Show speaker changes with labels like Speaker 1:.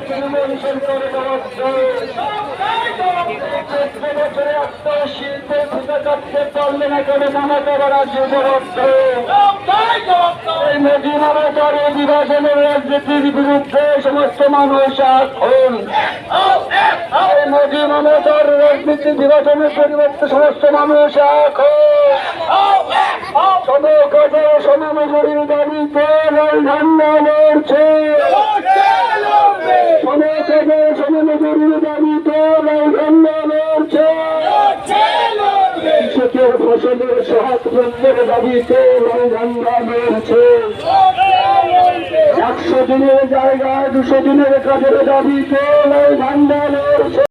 Speaker 1: তৃণমূল সরকার বছরে শিল্পের ভূমিকা কাটতে পারলে না কেন মমতা রাজ্যে এই মোদী মমতার এই বিভাজনের রাজনীতির বিরুদ্ধে সমস্ত মানুষ এখন এই মোদী মমতার রাজনীতি বিভাজনের পরিবর্তে সমস্ত মানুষ এখন সমকাজে সমমজুরির দাবিতে ধান্না লড়ছে সমকাজে সমমজুরির দাবিতে ধান্না লড়ছে কৃষকের ফসলের সহায়ক মূল্যের দাবিতে ধান্না লড়ছে 100 দিনের জায়গায় 200 দিনের কাজের দাবিতে ধান্না লড়ছে।